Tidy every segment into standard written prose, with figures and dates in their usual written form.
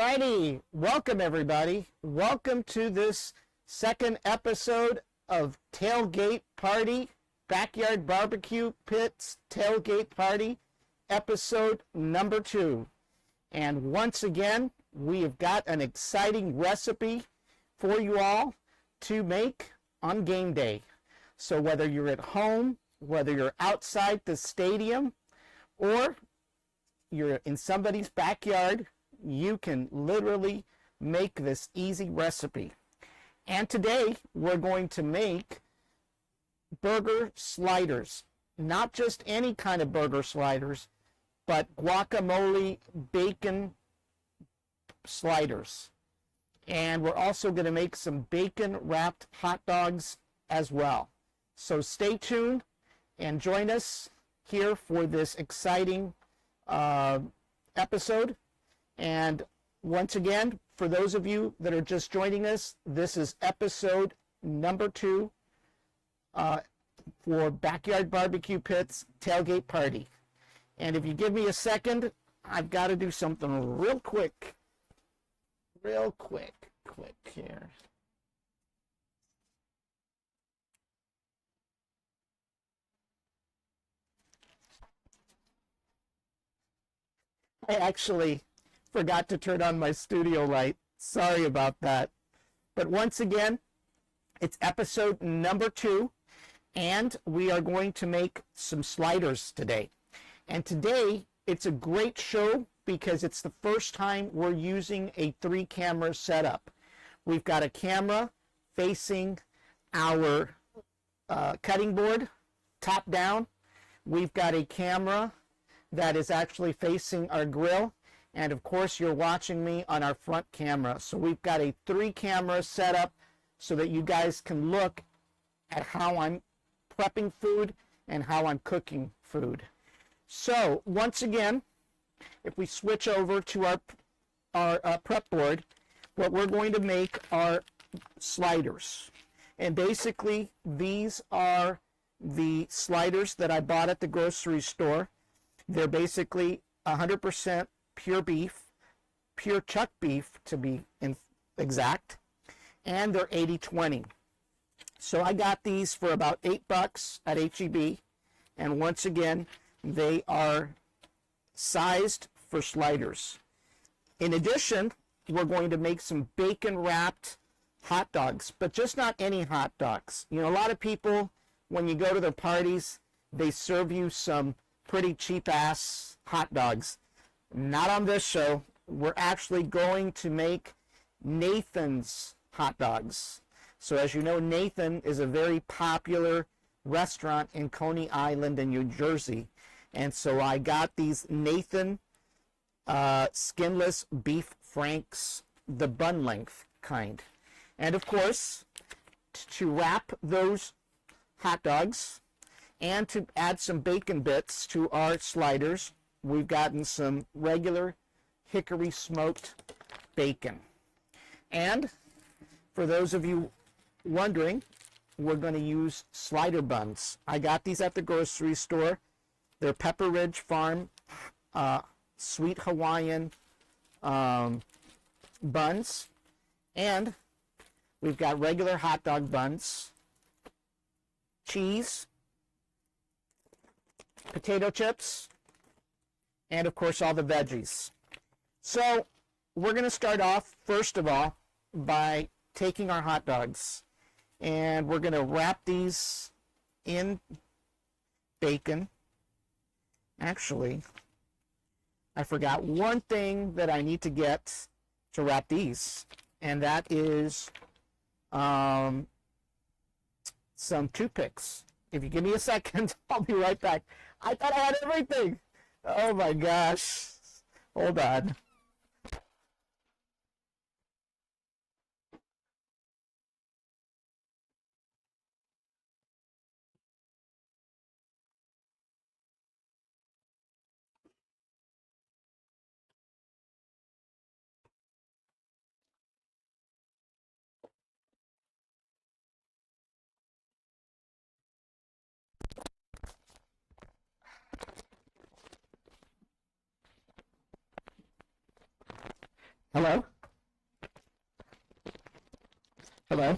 righty, welcome everybody. Welcome to this second episode of Tailgate Party, Backyard Barbecue Pits Tailgate Party, episode number 2. And once again, we have got an exciting recipe for you all to make on game day. So whether you're at home, whether you're outside the stadium, or you're in somebody's backyard, you can literally make this easy recipe. And today we're going to make burger sliders. Not just any kind of burger sliders, but guacamole bacon sliders. And we're also going to make some bacon wrapped hot dogs as well. So stay tuned and join us here for this exciting episode. And once again, for those of you that are just joining us, this is episode number 2 for Backyard Barbecue Pits Tailgate Party. And if you give me a second, I've got to do something real quick here. I actually forgot to turn on my studio light. Sorry about that. But once again, it's episode number 2, and we are going to make some sliders today. And today, it's a great show because it's the first time we're using a 3-camera setup. We've got a camera facing our cutting board, top down. We've got a camera that is actually facing our grill. And of course, you're watching me on our front camera. So we've got a 3-camera setup so that you guys can look at how I'm prepping food and how I'm cooking food. So once again, if we switch over to our prep board, what we're going to make are sliders. And basically, these are the sliders that I bought at the grocery store. They're basically 100% pure beef, pure chuck beef to be exact, and they're 80/20. So I got these for about $8 at H-E-B, and once again, they are sized for sliders. In addition, we're going to make some bacon wrapped hot dogs, but just not any hot dogs. You know, a lot of people, when you go to their parties, they serve you some pretty cheap ass hot dogs. Not on this show. We're actually going to make Nathan's hot dogs. So as you know, Nathan is a very popular restaurant in Coney Island in New Jersey. And so I got these Nathan skinless beef franks, the bun length kind. And of course, to wrap those hot dogs and to add some bacon bits to our sliders, we've gotten some regular hickory smoked bacon. And for those of you wondering, we're going to use slider buns. I got these at the grocery store. They're Pepper Ridge Farm Sweet Hawaiian buns. And we've got regular hot dog buns, cheese, potato chips, and of course all the veggies. So we're going to start off first of all by taking our hot dogs, and we're going to wrap these in bacon. Actually, I forgot one thing that I need to get to wrap these, and that is some toothpicks. If you give me a second, I'll be right back. I thought I had everything. Oh my gosh. Hold on. Hello? Hello?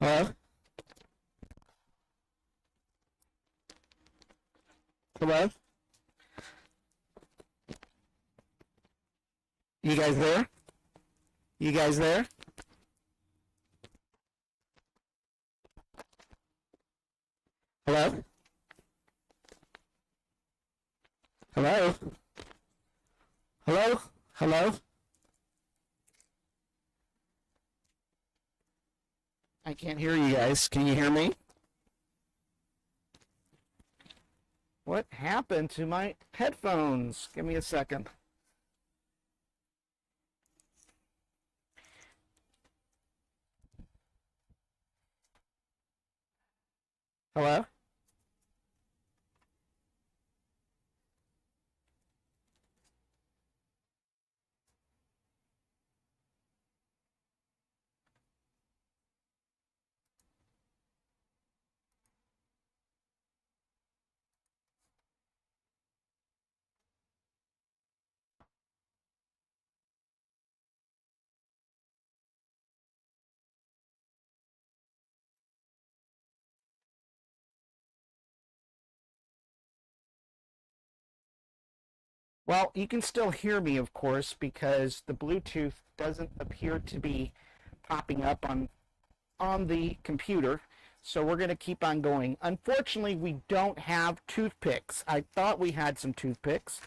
Hello? Hello? You guys there? You guys there? Hello? Hello? Hello? Hello? I can't hear you guys. Can you hear me? What happened to my headphones? Give me a second. Hello? Well, you can still hear me, of course, because the Bluetooth doesn't appear to be popping up on the computer. So we're going to keep on going. Unfortunately, we don't have toothpicks. I thought we had some toothpicks,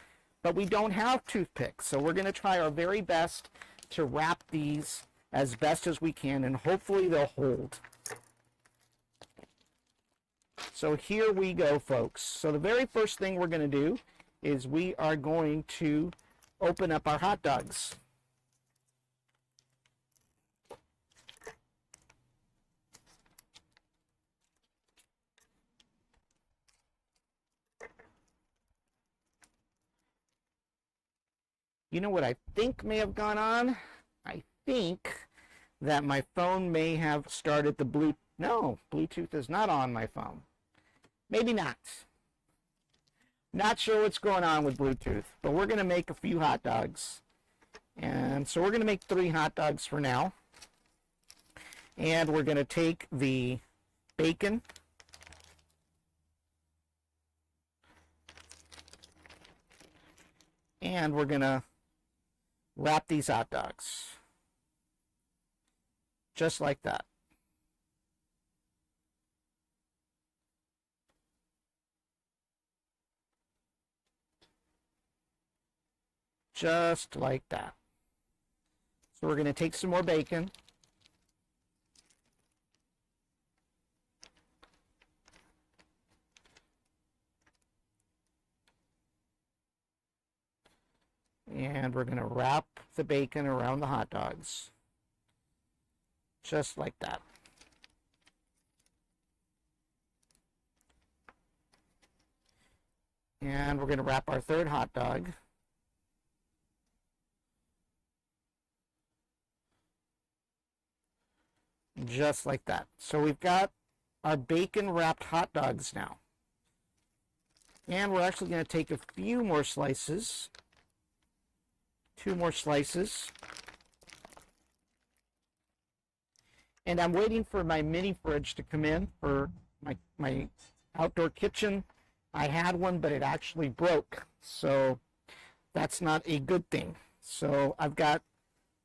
but we don't have toothpicks. So we're going to try our very best to wrap these as best as we can, and hopefully they'll hold. So here we go, folks. So the very first thing we're going to do is we are going to open up our hot dogs. You know what I think may have gone on? I think that my phone may have started the Bluetooth. No, Bluetooth is not on my phone. Maybe not. Not sure what's going on with Bluetooth, but we're going to make a few hot dogs. And so we're going to make 3 hot dogs for now. And we're going to take the bacon. And we're going to wrap these hot dogs. Just like that. Just like that. So we're going to take some more bacon. And we're going to wrap the bacon around the hot dogs. Just like that. And we're going to wrap our 3rd hot dog. Just like that. So we've got our bacon wrapped hot dogs now. And we're actually going to take a few more slices. 2 more slices. And I'm waiting for my mini fridge to come in for my outdoor kitchen. I had one, but it actually broke. So that's not a good thing. So I've got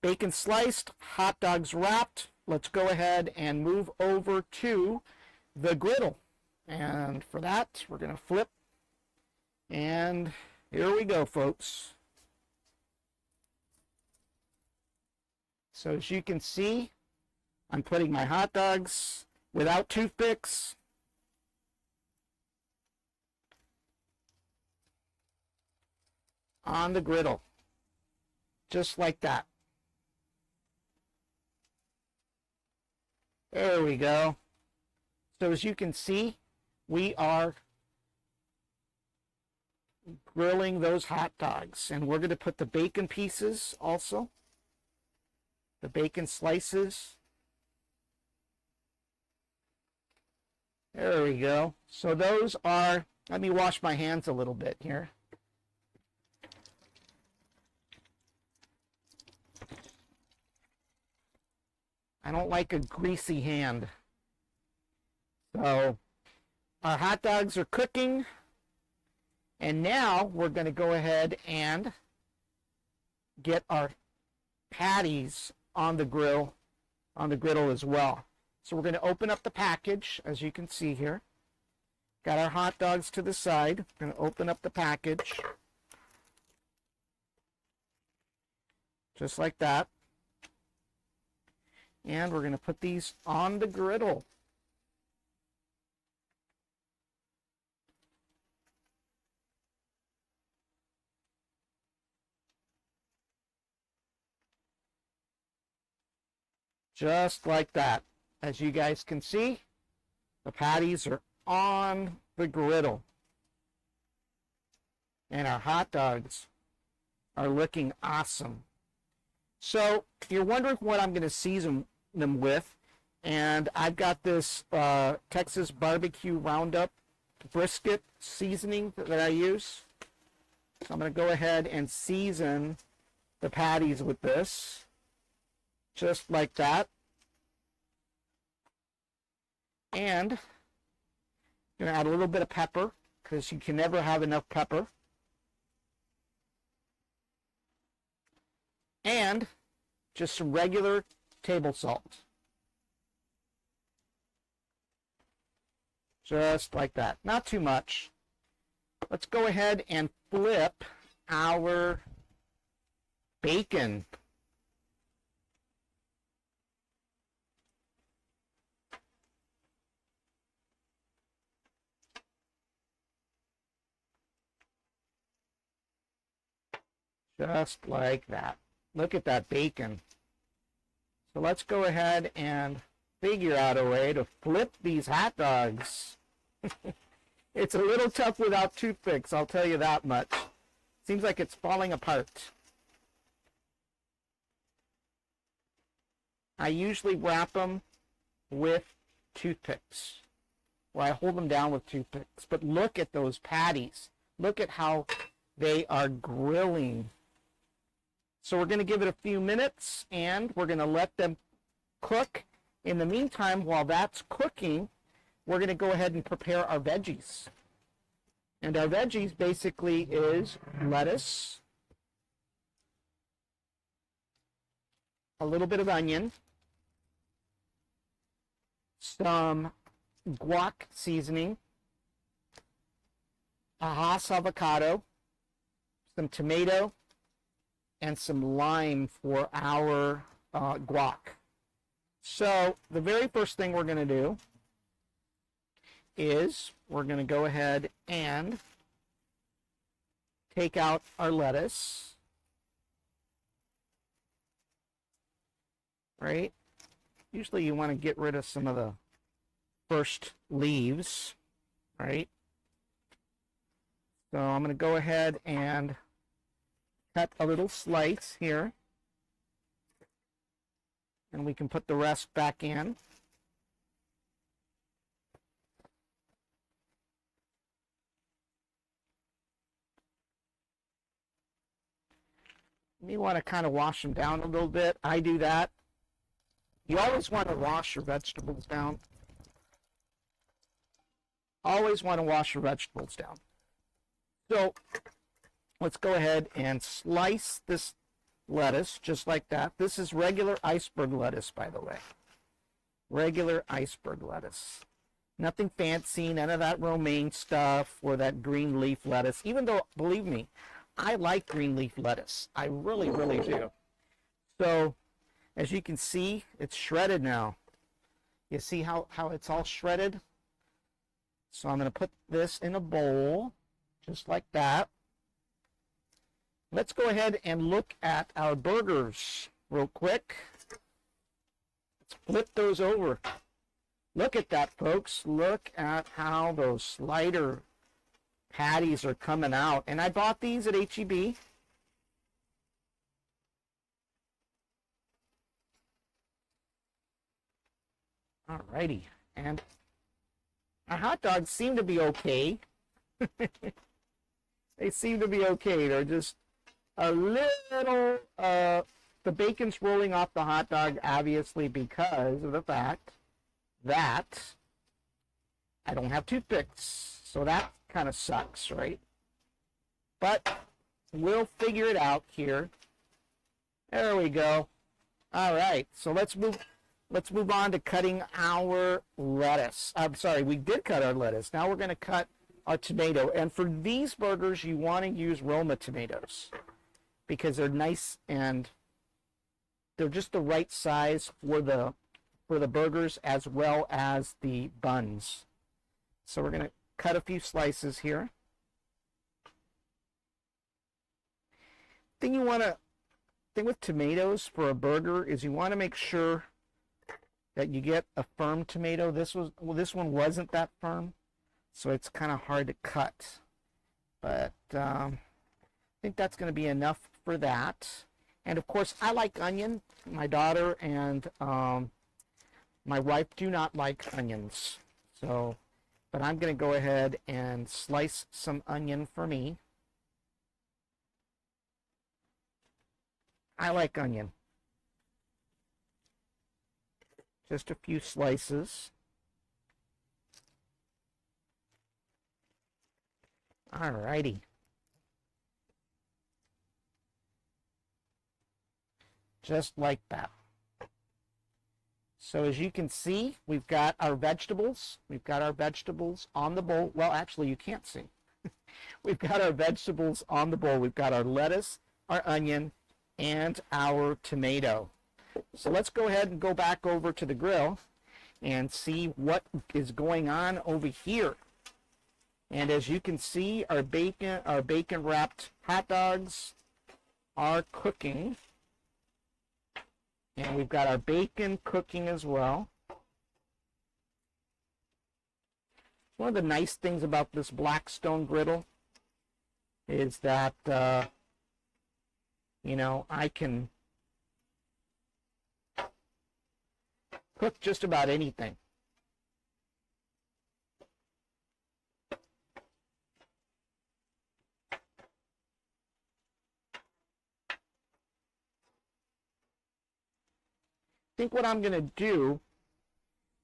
bacon sliced, hot dogs wrapped. Let's go ahead and move over to the griddle. And for that, we're going to flip. And here we go, folks. So as you can see, I'm putting my hot dogs without toothpicks on the griddle. Just like that. There we go. So as you can see, we are grilling those hot dogs. And we're going to put the bacon pieces also. The bacon slices. There we go. So those are, let me wash my hands a little bit here. I don't like a greasy hand. So our hot dogs are cooking. And now we're going to go ahead and get our patties on the griddle as well. So we're going to open up the package, as you can see here. Got our hot dogs to the side. We're going to open up the package. Just like that. And we're going to put these on the griddle. Just like that. As you guys can see, the patties are on the griddle. And our hot dogs are looking awesome. So you're wondering what I'm going to season them with. And I've got this Texas barbecue roundup brisket seasoning that I use. So I'm going to go ahead and season the patties with this. Just like that. And I'm going to add a little bit of pepper, because you can never have enough pepper. And just some regular table salt. Just like that. Not too much. Let's go ahead and flip our bacon. Just like that. Look at that bacon. So let's go ahead and figure out a way to flip these hot dogs. It's a little tough without toothpicks, I'll tell you that much. Seems like it's falling apart. I usually wrap them with toothpicks, or I hold them down with toothpicks. But look at those patties. Look at how they are grilling. So we're going to give it a few minutes, and we're going to let them cook. In the meantime, while that's cooking, we're going to go ahead and prepare our veggies. And our veggies basically is lettuce, a little bit of onion, some guac seasoning, a Hass avocado, some tomato, and some lime for our guac. So the very first thing we're going to do is we're going to go ahead and take out our lettuce. Right? Usually you want to get rid of some of the first leaves, right? So I'm going to go ahead and cut a little slice here, and we can put the rest back in. You want to kind of wash them down a little bit. I do that. You always want to wash your vegetables down. Always want to wash your vegetables down. So let's go ahead and slice this lettuce just like that. This is regular iceberg lettuce, by the way. Regular iceberg lettuce. Nothing fancy, none of that romaine stuff or that green leaf lettuce. Even though, believe me, I like green leaf lettuce. I really, really do. So, as you can see, it's shredded now. You see how it's all shredded? So I'm going to put this in a bowl, just like that. Let's go ahead and look at our burgers real quick. Let's flip those over. Look at that, folks. Look at how those slider patties are coming out. And I bought these at H-E-B. Alrighty. And our hot dogs seem to be okay. They seem to be okay. They're just a little the bacon's rolling off the hot dog, obviously, because of the fact that I don't have toothpicks. So that kind of sucks, right? But we'll figure it out here. There we go. All right, so let's move on to cutting our lettuce. I'm sorry, we did cut our lettuce. Now we're going to cut our tomato. And for these burgers, you want to use Roma tomatoes because they're nice and they're just the right size for the burgers as well as the buns. So we're going to cut a few slices here. Thing with tomatoes for a burger is you want to make sure that you get a firm tomato. This one wasn't that firm, so it's kind of hard to cut. But I think that's going to be enough for that. And of course, I like onion. My daughter and my wife do not like onions. So, but I'm going to go ahead and slice some onion for me. I like onion. Just a few slices. Alrighty. Just like that. So as you can see, we've got our vegetables. We've got our vegetables on the bowl. Well, actually, you can't see. We've got our vegetables on the bowl. We've got our lettuce, our onion, and our tomato. So let's go ahead and go back over to the grill and see what is going on over here. And as you can see, our bacon wrapped hot dogs are cooking. And we've got our bacon cooking as well. One of the nice things about this Blackstone griddle is that you know, I can cook just about anything. I think what I'm going to do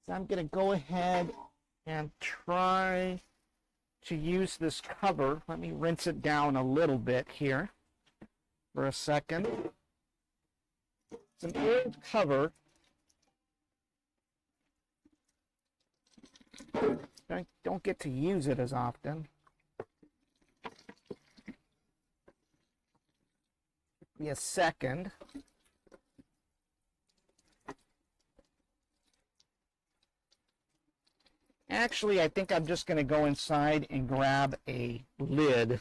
is I'm going to go ahead and try to use this cover. Let me rinse it down a little bit here for a second. It's an old cover. I don't get to use it as often. Give me a second. Actually, I think I'm just going to go inside and grab a lid.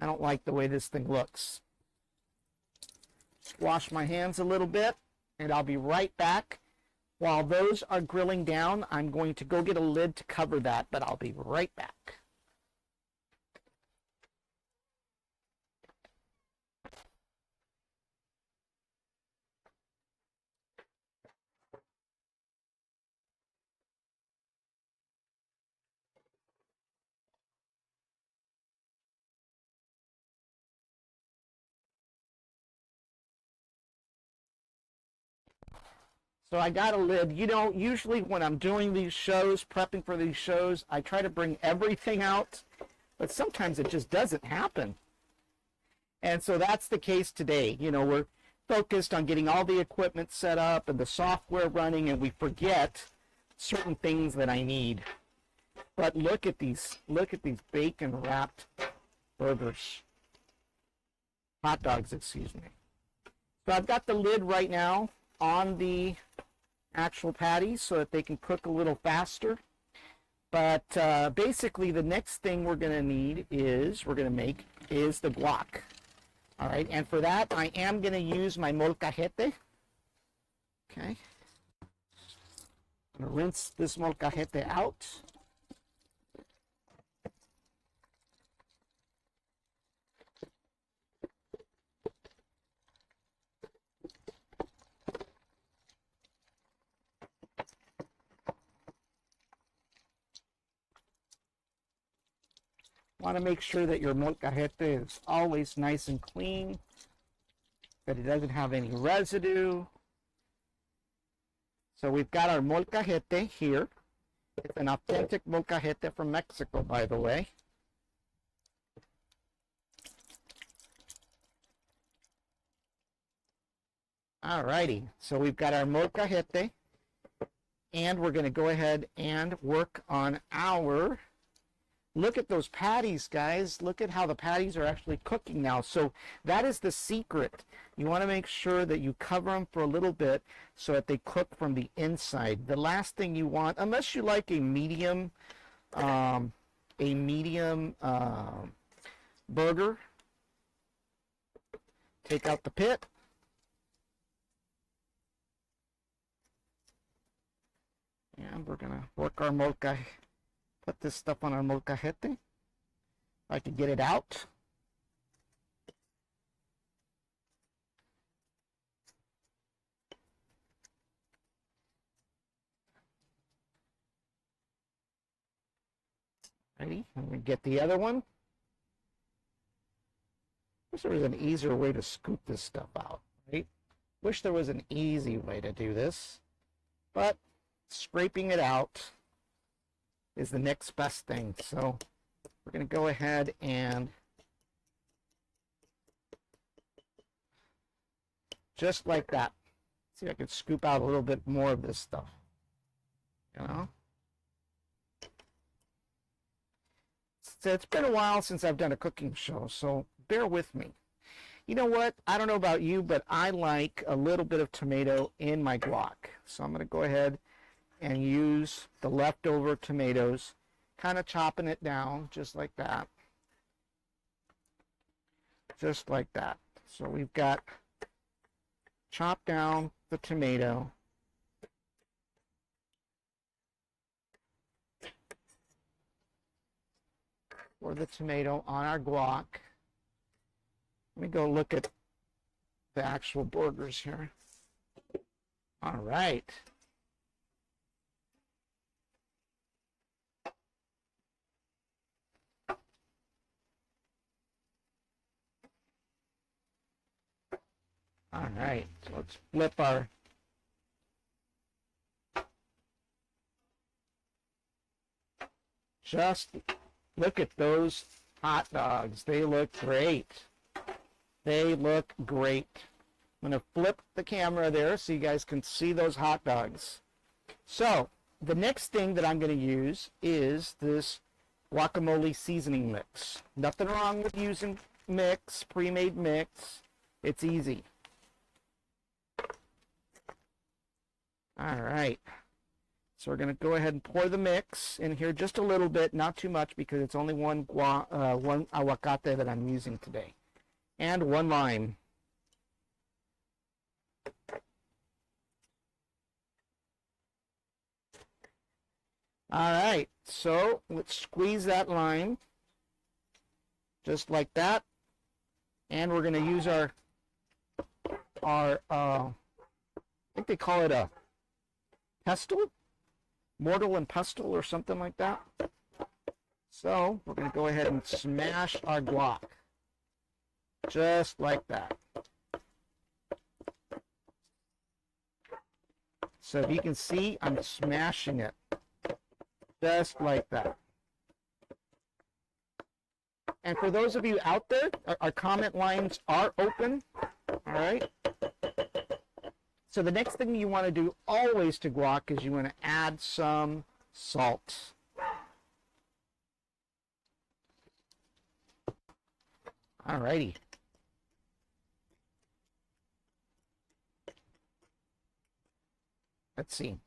I don't like the way this thing looks. Wash my hands a little bit, and I'll be right back. While those are grilling down, I'm going to go get a lid to cover that, but I'll be right back. So I got a lid. You know, usually when I'm doing these shows, prepping for these shows, I try to bring everything out, but sometimes it just doesn't happen. And so that's the case today. You know, we're focused on getting all the equipment set up and the software running, and we forget certain things that I need. But look at these bacon wrapped burgers. Hot dogs, excuse me. So I've got the lid right now on the actual patties so that they can cook a little faster. But basically the next thing we're going to need is, is the guac. All right, and for that I am going to use my molcajete. Okay. I'm going to rinse this molcajete out. Want to make sure that your molcajete is always nice and clean. that it doesn't have any residue. So we've got our molcajete here. It's an authentic molcajete from Mexico, by the way. Alrighty, so we've got our molcajete, and we're going to go ahead and work on our, look at those patties, guys. Look at how the patties are actually cooking now. So that is the secret. You want to make sure that you cover them for a little bit so that they cook from the inside. The last thing you want, unless you like a medium burger, take out the pit. And we're going to work our put this stuff on our molcajete. If I can get it out. Ready? I'm going to get the other one. Wish there was an easier way to scoop this stuff out, right? Wish there was an easy way to do this, but scraping it out is the next best thing. So we're going to go ahead and just like that. See if I can scoop out a little bit more of this stuff. You know? So it's been a while since I've done a cooking show, so bear with me. You know what? I don't know about you, but I like a little bit of tomato in my guac. So I'm going to go ahead and use the leftover tomatoes, kind of chopping it down just like that. Just like that. So we've got chopped down the tomato. Or the tomato on our guac. Let me go look at the actual burgers here. All right. All right, so let's flip our just look at those hot dogs. They look great. They look great. I'm going to flip the camera there so you guys can see those hot dogs. So the next thing that I'm going to use is this guacamole seasoning mix. Nothing wrong with using mix, pre-made mix. It's easy. All right, so we're going to go ahead and pour the mix in here just a little bit, not too much because it's only one aguacate that I'm using today, and one lime. All right, so let's squeeze that lime just like that, and we're going to use our I think they call it a pestle, mortar and pestle or something like that. So we're going to go ahead and smash our guac just like that. So if you can see, I'm smashing it just like that. And for those of you out there, our comment lines are open. All right. So the next thing you want to do always to guac is you want to add some salt. Alrighty. Let's see.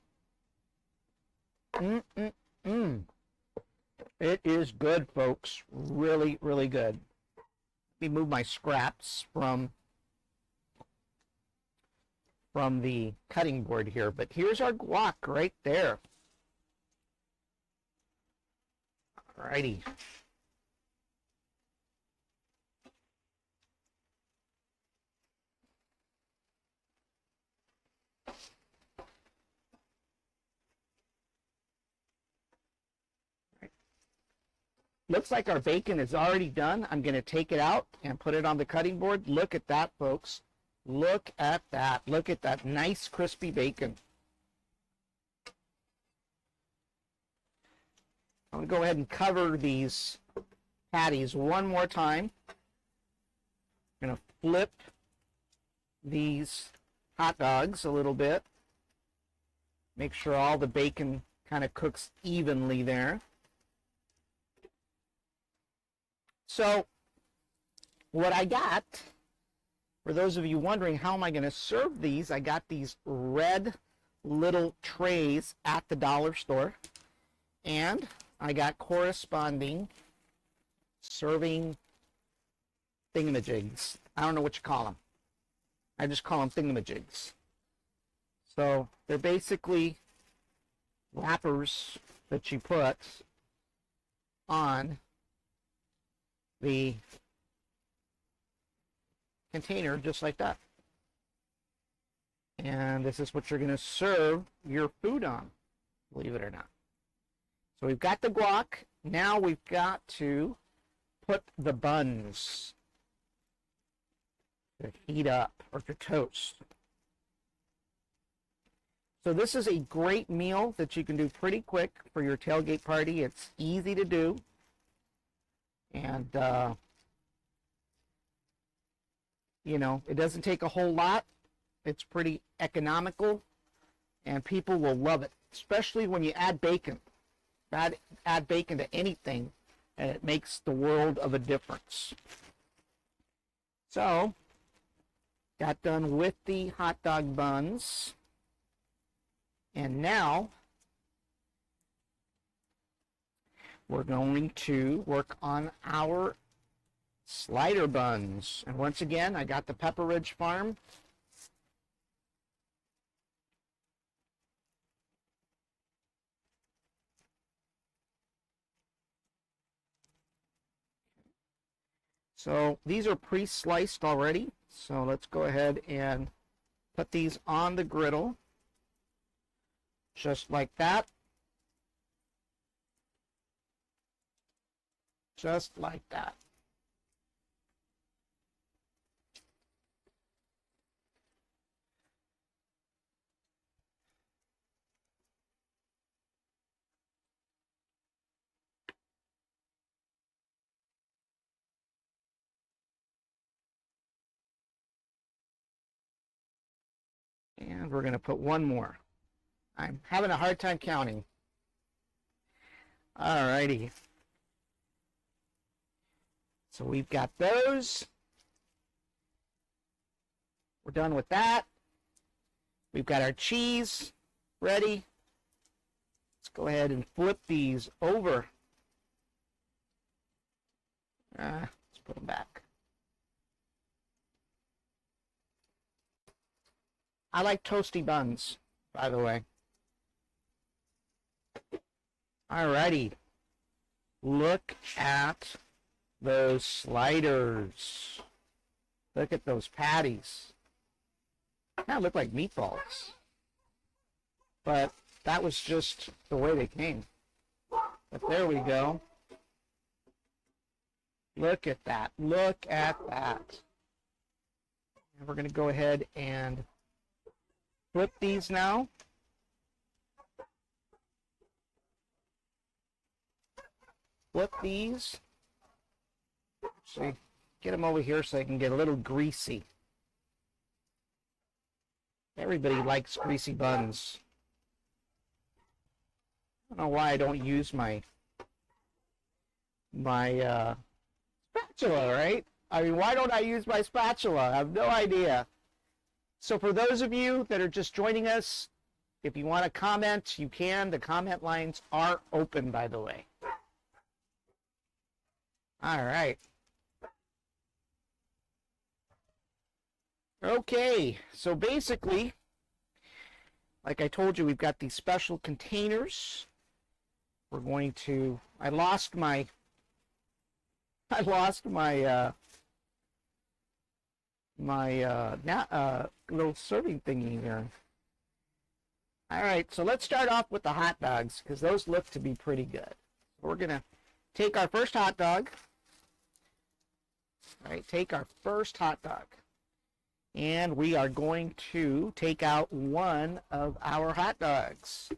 It is good, folks. Really, really good. Let me move my scraps from the cutting board here, but here's our guac right there. Alrighty. Looks like our bacon is already done. I'm going to take it out and put it on the cutting board. Look at that, folks. Look at that. Look at that nice crispy bacon. I'm going to go ahead and cover these patties one more time. I'm going to flip these hot dogs a little bit. Make sure all the bacon kind of cooks evenly there. So what I got, for those of you wondering how am I going to serve these, I got these red little trays at the dollar store, and I got corresponding serving thingamajigs. I don't know what you call them. I just call them thingamajigs. So they're basically wrappers that you put on the container just like that. And this is what you're going to serve your food on, believe it or not. So we've got the guac. Now we've got to put the buns to heat up or to toast. So this is a great meal that you can do pretty quick for your tailgate party. It's easy to do. And, you know, it doesn't take a whole lot. It's pretty economical, and people will love it, especially when you add bacon. Add bacon to anything, and it makes the world of a difference. So, got done with the hot dog buns, and now we're going to work on our slider buns. And once again, I got the Pepper Ridge Farm. So these are pre-sliced already. So let's go ahead and put these on the griddle. Just like that. Just like that. And we're going to put one more. I'm having a hard time counting. Alrighty. So we've got those. We're done with that. We've got our cheese ready. Let's go ahead and flip these over. Let's put them back. I like toasty buns, by the way. Alrighty. Look at those sliders. Look at those patties. Kind of look like meatballs. But that was just the way they came. But there we go. Look at that. Look at that. And we're going to go ahead and flip these now. Flip these. See, get them over here so they can get a little greasy. Everybody likes greasy buns. I don't know why I don't use my spatula, right? I mean, why don't I use my spatula? I have no idea. So for those of you that are just joining us, if you want to comment, you can. The comment lines are open, by the way. All right. Okay, so basically, like I told you, we've got these special containers. We're going to, I lost my little serving thingy here. All right, so let's start off with the hot dogs because those look to be pretty good. We're going to take our first hot dog. All right, take our first hot dog. And we are going to take out one of our hot dogs.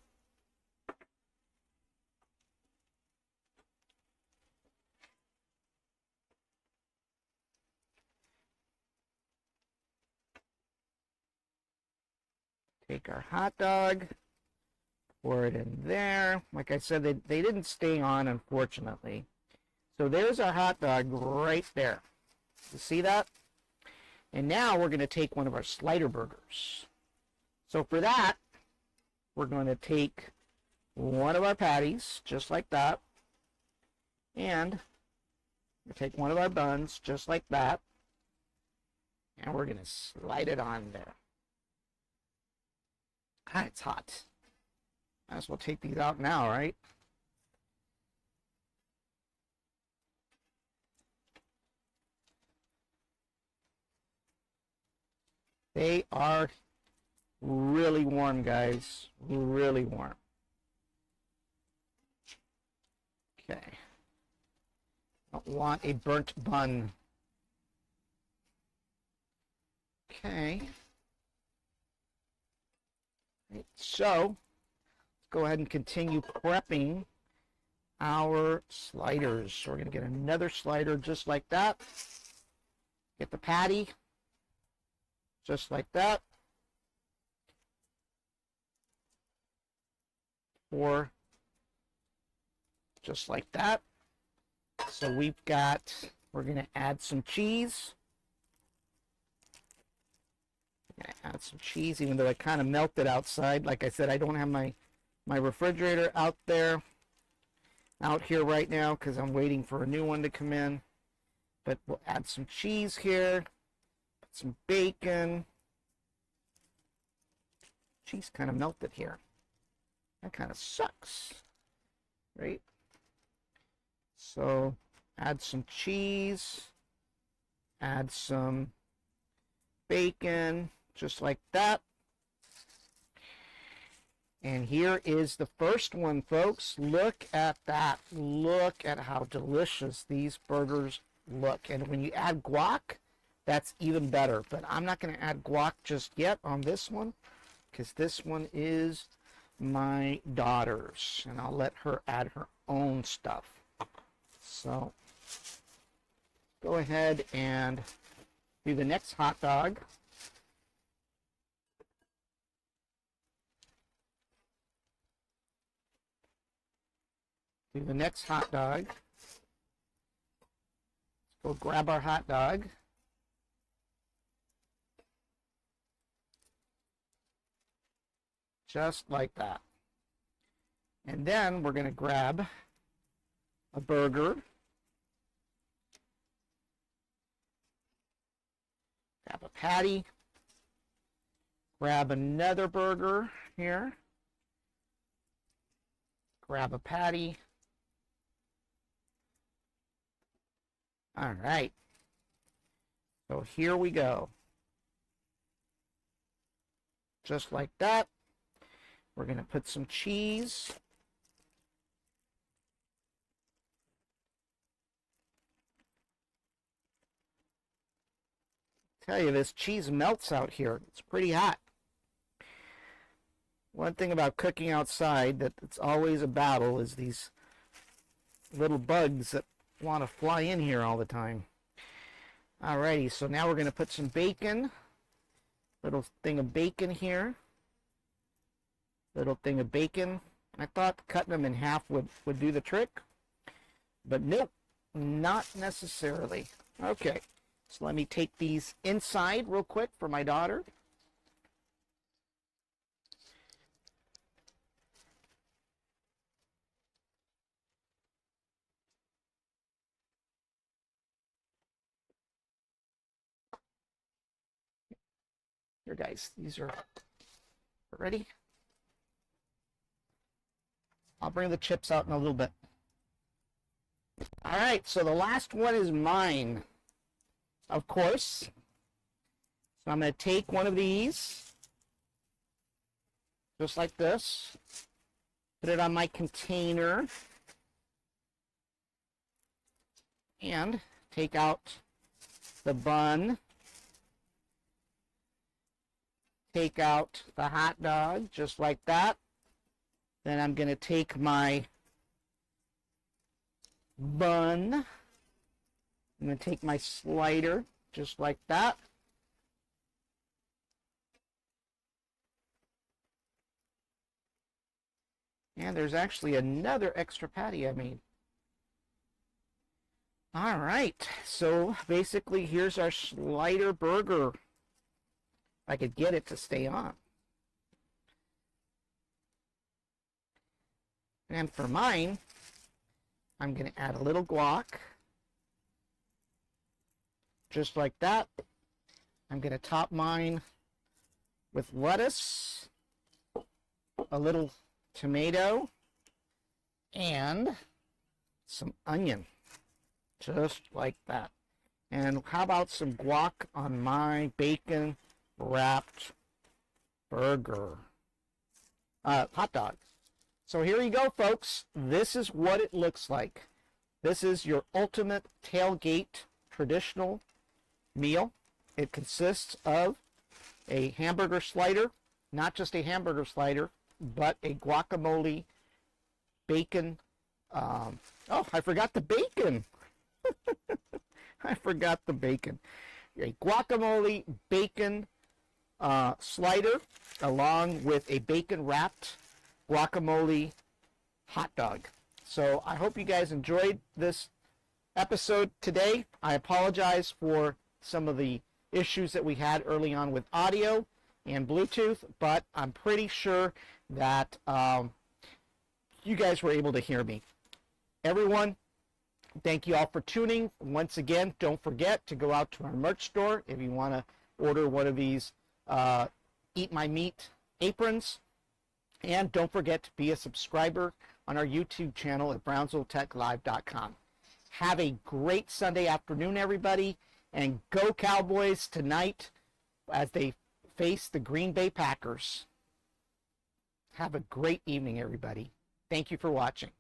Take our hot dog, pour it in there. Like I said, they didn't stay on, unfortunately. So there's our hot dog right there. You see that? And now we're going to take one of our slider burgers. So for that, we're going to take one of our patties, just like that. And we'll take one of our buns, just like that. And we're going to slide it on there. God, it's hot. Might as well take these out now, right? They are really warm, guys. Really warm. Okay. Don't want a burnt bun. Okay. Right, so, let's go ahead and continue prepping our sliders. So we're going to get another slider just like that. Get the patty. Just like that. Or just like that. So we're going to add some cheese. I'm going to add some cheese, even though it kind of melted outside. Like I said, I don't have my refrigerator out here right now because I'm waiting for a new one to come in. But we'll add some cheese here. Some bacon. Cheese kind of melted here. That kind of sucks, right? So add some cheese, add some bacon, just like that. And here is the first one, folks. Look at that. Look at how delicious these burgers look. And when you add guac, that's even better. But I'm not going to add guac just yet on this one because this one is my daughter's. And I'll let her add her own stuff. So go ahead and do the next hot dog. Do the next hot dog. Let's go grab our hot dog. Just like that. And then we're going to grab a burger. Grab a patty. Grab another burger here. Grab a patty. All right. So here we go. Just like that. We're going to put some cheese. Tell you, this cheese melts out here. It's pretty hot. One thing about cooking outside that it's always a battle is these little bugs that want to fly in here all the time. Alrighty, so now we're going to put some bacon. Little thing of bacon here. Little thing of bacon. I thought cutting them in half would do the trick. But nope, not necessarily. Okay, so let me take these inside real quick for my daughter. Here, guys, these are ready. I'll bring the chips out in a little bit. All right, so the last one is mine, of course. So I'm going to take one of these, just like this, put it on my container, and take out the bun, take out the hot dog just like that. Then I'm going to take my bun. I'm going to take my slider just like that. And there's actually another extra patty I made. All right, so basically here's our slider burger. If I could get it to stay on. And for mine, I'm going to add a little guac. Just like that. I'm going to top mine with lettuce, a little tomato, and some onion. Just like that. And how about some guac on my bacon wrapped burger? Hot dog. So here you go, folks. This is what it looks like. This is your ultimate tailgate traditional meal. It consists of a hamburger slider, not just a hamburger slider, but a guacamole, bacon. Oh, I forgot the bacon. I forgot the bacon. A guacamole bacon slider along with a bacon wrapped guacamole hot dog. So I hope you guys enjoyed this episode today. I apologize for some of the issues that we had early on with audio and Bluetooth, but I'm pretty sure that you guys were able to hear me. Everyone, thank you all for tuning. Once again, don't forget to go out to our merch store if you want to order one of these Eat My Meat aprons. And don't forget to be a subscriber on our YouTube channel at BrownsvilleTechLive.com. Have a great Sunday afternoon, everybody, and go Cowboys tonight as they face the Green Bay Packers. Have a great evening, everybody. Thank you for watching.